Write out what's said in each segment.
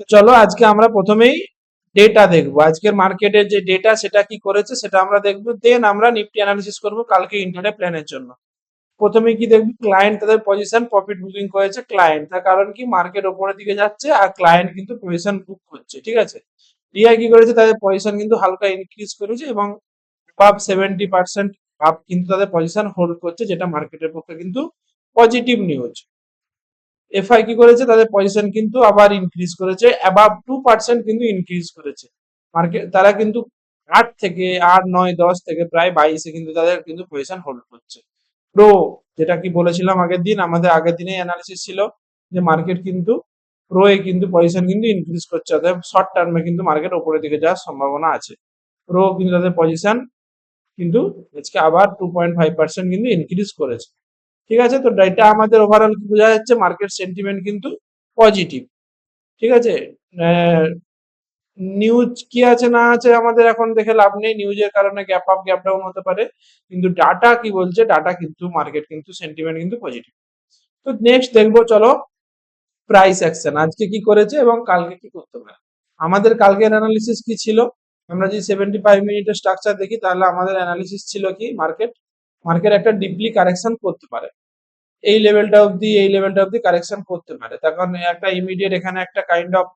তো চলো আজকে আমরা প্রথমেই ডেটা দেখবো, আজকের মার্কেটের যে ডেটা সেটা কি করেছে সেটা আমরা দেখবো, দেন আমরা নিফটি অ্যানালিসিস করবো কালকে ইন্টারডে প্ল্যানের জন্য। প্রথমে কি দেখবো, ক্লায়েন্ট তাদের পজিশন প্রফিট বুকিং করেছে ক্লায়েন্ট, তার কারণ কি মার্কেট ওপরের দিকে যাচ্ছে আর ক্লায়েন্ট কিন্তু পজিশন বুক করছে, ঠিক আছে। ডিআই কি করেছে, তাদের পজিশন কিন্তু হালকা ইনক্রিজ করেছে এবং আপ 70% আপ কিন্তু তাদের পজিশন হোল্ড করছে, যেটা মার্কেটের পক্ষে কিন্তু পজিটিভ নিউজ। এফআই কি করেছে, তাদের পজিশন কিন্তু আবার ইনক্রিজ করেছে, অ্যাবাভ 2% কিন্তু ইনক্রিজ করেছে মার্কেট, তারা কিন্তু 8 থেকে 8 9 10 থেকে প্রায় 22-এ কিন্তু তাদের কিন্তু পজিশন হোল্ড করছে। প্রো, যেটা কি বলেছিলাম আগের দিন, আমাদের আগের দিনে অ্যানালিসিস ছিল যে মার্কেট কিন্তু প্রো এ কিন্তু পজিশন কিন্তু ইনক্রিজ করছে, অর্থাৎ শর্ট টার্মে কিন্তু মার্কেট উপরের দিকে যাওয়ার সম্ভাবনা আছে। প্রো কিন্তু তাদের পজিশন কিন্তু আজকে আবার 2.5% কিন্তু ইনক্রিজ করেছে, ঠিক আছে। তো এটা আমাদের ওভারঅল কি বোঝা যাচ্ছে, মার্কেট সেন্টিমেন্ট কিন্তু পজিটিভ, ঠিক আছে। নিউজ কি আছে না আছে আমাদের এখন দেখে লাভ নেই, নিউজের কারণে গ্যাপ আপ গ্যাপ ডাউন হতে পারে, কিন্তু ডাটা কি বলছে, ডাটা কিন্তু মার্কেট কিন্তু সেন্টিমেন্ট কিন্তু পজিটিভ। তো নেক্সট দেখবো চলো প্রাইস অ্যাকশন আজকে কি করেছে এবং কালকে কি করতে পারে। আমাদের কালকের অ্যানালিসিস কি ছিল, আমরা যদি 75 মিনিটের স্ট্রাকচার দেখি তাহলে আমাদের অ্যানালিসিস ছিল কি, মার্কেট মার্কেট একটা ডিপলি কারেকশন করতে পারে, এই লেভেলটা অবধি কারেকশন করতে পারে, তার কারণে একটা ইমিডিয়েট এখানে একটা kind of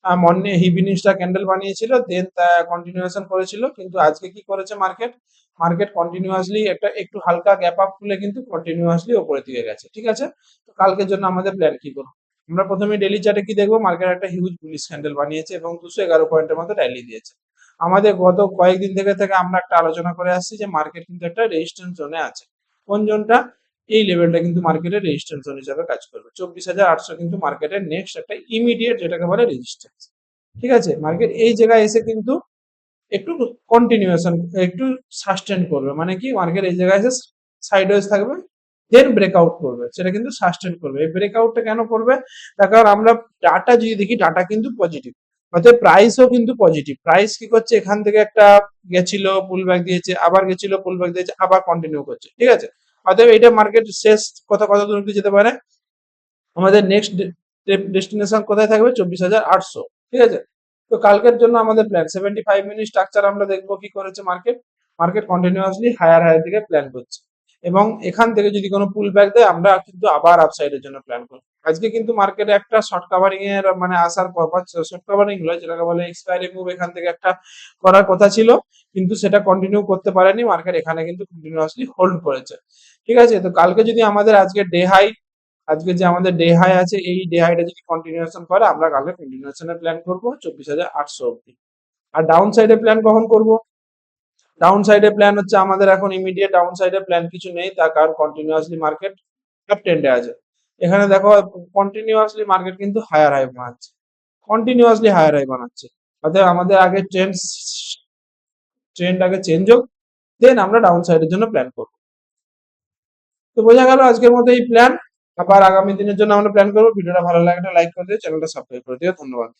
morning evening star candle বানিয়েছিল, দেন তা কন্টিনিউয়েশন করেছিল, কিন্তু আজকে কি করেছে মার্কেট, মার্কেট কন্টিনিউয়াসলি একটা একটু হালকা গ্যাপ আপ খুলে কিন্তু কন্টিনিউয়াসলি উপরের দিকে গেছে, ঠিক আছে। তো কালকের জন্য আমাদের প্ল্যান কি করবো, আমরা প্রথমে ডেলি চার্টে কি দেখবো, মার্কেট একটা হিউজ বুলিশ ক্যান্ডেল বানিয়েছে এবং 211 পয়েন্টের মতো র্যালি দিয়েছে। আমাদের গত কয়েকদিন থেকে আমরা একটা আলোচনা করে আসছি যে মার্কেট কিন্তু একটা রেজিস্ট্যান্স জোনে আছে, কোন জোনটা, এই লেভেলটা কিন্তু মার্কেটের রেজিস্ট্যান্স জোন হিসাবে কাজ করবে। 24,800 কিন্তু মার্কেটের নেক্সট একটা ইমিডিয়েট যেটাকে বলে রেজিস্ট্যান্স, ঠিক আছে। মার্কেট এই জায়গায় এসে কিন্তু একটু কন্টিনিউয়েশন একটু সাস্টেন করবে, মানে কি মার্কেট এই জায়গায় এসে সাইডওয়েজ থাকবে, দেন ব্রেকআউট করবে, সেটা কিন্তু সাস্টেন করবে। এই ব্রেকআউটটা কেন করবে, তার কারণ আমরা ডাটা যদি দেখি, ডাটা কিন্তু পজিটিভ, অর্থাৎ প্রাইসও কিন্তু পজিটিভ। প্রাইস কি করছে, এখান থেকে একটা গেছিল পুল ব্যাক দিয়েছে, আবার গেছিল পুল ব্যাক দিয়েছে, আবার কন্টিনিউ করছে, ঠিক আছে। অতএব এটা মার্কেট শেষ কত দূর যেতে পারে, আমাদের নেক্সট ডেস্টিনেশন কোথায় থাকবে, 24,800, ঠিক আছে। তো কালকের জন্য আমাদের প্ল্যান 75 মিনিট স্ট্রাকচার আমরা দেখবো কি করেছে market, market continuously higher higher দিকে প্ল্যান করছে এবং এখান থেকে যদি কোনো পুল ব্যাক দেয় আমরা কিন্তু আবার আপসাইডের জন্য প্ল্যান করবো। আজকে কিন্তু মার্কেটে একটা শর্ট কাভারিং এর মানে আসার কথা, শর্ট কাভারিং নয় যেটাকে বলে এক্সপায়ারি মুভ, এখান থেকে একটা করার কথা ছিল, কিন্তু সেটা কন্টিনিউ করতে পারেনি, মার্কেট এখানে কিন্তু কন্টিনিউয়াসলি হোল্ড করেছে, ঠিক আছে। তো কালকে যদি আমাদের আজকে ডে হাই, আজকে যে আমাদের ডে হাই আছে, এই ডে হাইটা যদি কন্টিনিউয়েশন করে আমরা কালকে কন্টিনিউয়েশনের প্ল্যান করব 24,800 অব্দি। আর ডাউন সাইডে প্ল্যান কখন করব, ডাউন সাইডে প্ল্যান হচ্ছে আমাদের এখন ইমিডিয়েট ডাউন সাইডে প্ল্যান কিছু নেই, তার কারণ কন্টিনিউয়াসলি মার্কেট আপ ট্রেন্ডে আছে। এখানে দেখো কন্টিনিউয়াসলি মার্কেট কিন্তু হায়ার হাই বানাচ্ছে, কন্টিনিউয়াসলি হায়ার হাই বানাচ্ছে, অর্থাৎ আমাদের আগে ট্রেন্ড আগে চেঞ্জ হোক, দেন আমরা ডাউন সাইডের জন্য প্ল্যান করব। তো বোঝা গেল আজকের মতো এই প্ল্যান, আবার আগামী দিনের জন্য আমরা প্ল্যান করবো। ভিডিওটা ভালো লাগলে লাইক করে দিও, চ্যানেলটা সাবস্ক্রাইব করে দিও, ধন্যবাদ।